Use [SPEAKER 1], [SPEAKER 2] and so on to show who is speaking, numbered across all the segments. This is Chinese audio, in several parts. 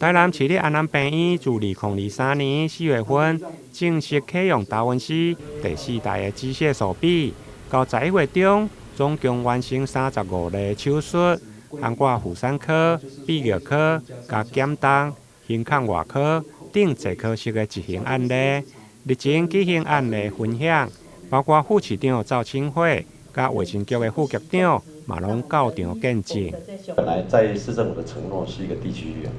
[SPEAKER 1] 台南市立安南病院自2023年4月份正式启用达文西第4代的机械手臂，到11月中总共完成35例手术，涵盖妇产科、泌尿科、加减重、心脏外科等多科室的执行案例。日前举行案例分享，包括副市长赵清惠、甲卫生局的副局长嘛拢到场见证。
[SPEAKER 2] 本来在市政府的承诺是一个地区医院。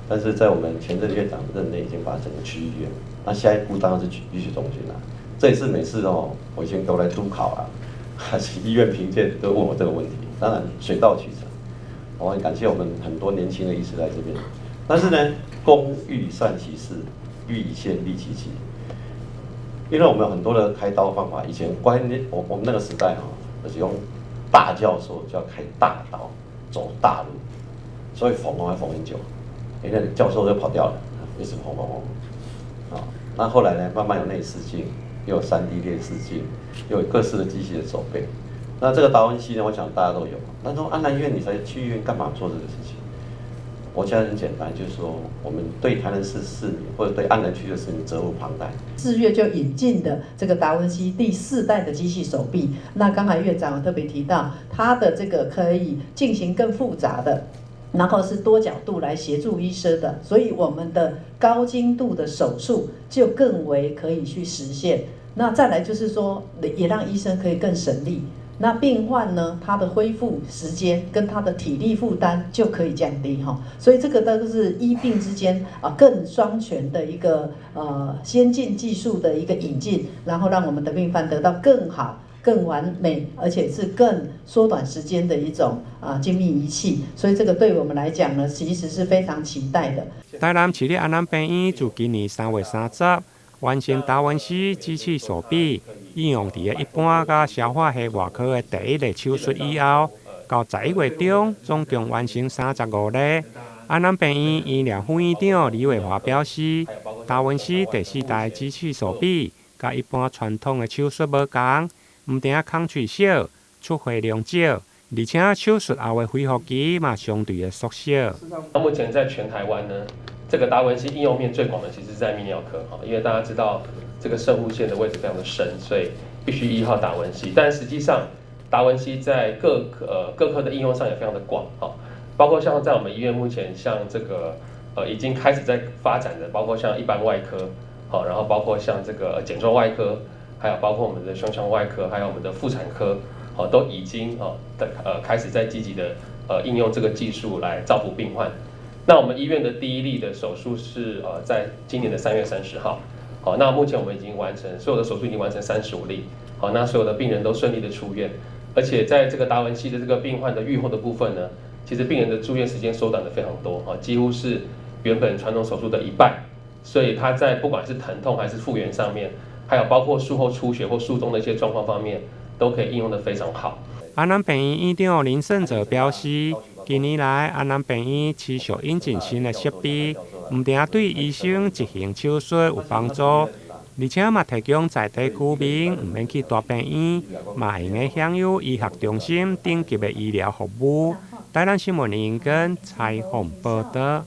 [SPEAKER 2] 但是在我们前任院长任内，已经把整个区医院，那下一步当然是举医学中心了。这也是每次我以前都来督考啊，还是医院评鉴都问我这个问题。当然水到渠成，我很感谢我们很多年轻的医师来这边。但是呢，工欲善其事，欲先利其器。因为我们有很多的开刀方法，以前我们那个时代就是用大教授就要开大刀，走大路，所以缝还缝很久。那个教授就跑掉了，一直轰，那后来呢，慢慢有内视镜，又有3D 列视镜，又有各式的机器的手背。那这个达文西呢，我想大家都有。那说安南医院你才去医院干嘛做这个事情？我现在很简单，就是说我们对台南市市民或者对安南区的市民责无旁贷。
[SPEAKER 3] 4月就引进的这个达文西第4代的机器手臂，那刚才院长特别提到，它的这个可以进行更复杂的。然后是多角度来协助医生的，所以我们的高精度的手术就更为可以去实现。那再来就是说，也让医生可以更省力。那病患呢，他的恢复时间跟他的体力负担就可以降低哈。所以这个都是医病之间更双全的一个先进技术的一个引进，然后让我们的病患得到更好、更完美，而且是更缩短时间的一种精密仪器，所以这个对我们来讲呢，其实是非常期待的。
[SPEAKER 1] 台南市立安南病院自今年3月30完成达文西机器手臂应用伫一般甲消化系外科的第1例手术以后，到11月中总共完成35例。安南病院医疗副院长李伟华表示，达文西第4代机器手臂甲一般传统的手术无同。唔但空喙小、出血量少，而且手术后的恢复期嘛相对的缩小。
[SPEAKER 4] 那目前在全台湾呢，这个达文西应用面最广的其实是在泌尿科因为大家知道这个肾盂腺的位置非常的深，所以必须依靠达文西。但实际上，达文西在各科的应用上也非常的广包括像在我们医院目前像这个已经开始在发展的，包括像一般外科然后包括像这个减重外科。还有包括我们的胸腔外科，还有我们的妇产科，都已经开始在积极的应用这个技术来照顾病患。那我们医院的第1例的手术是在今年的3月30号，那目前我们已经完成所有的手术已经完成35例，那所有的病人都顺利的出院，而且在这个达文西的这个病患的预后的部分呢，其实病人的住院时间缩短的非常多几乎是原本传统手术的1半，所以他在不管是疼痛还是复原上面。还有包括术后出血或术中的一些状况方面，都可以应用得非常好。
[SPEAKER 1] 安南病院院长林胜哲表示，近年来安南病院持续引进新的设备，唔但对医生执行手术有帮助，而且嘛提供在地居民唔免去大病院，嘛会用享有医学中心顶级的医疗服务。台南新闻林根采访报道。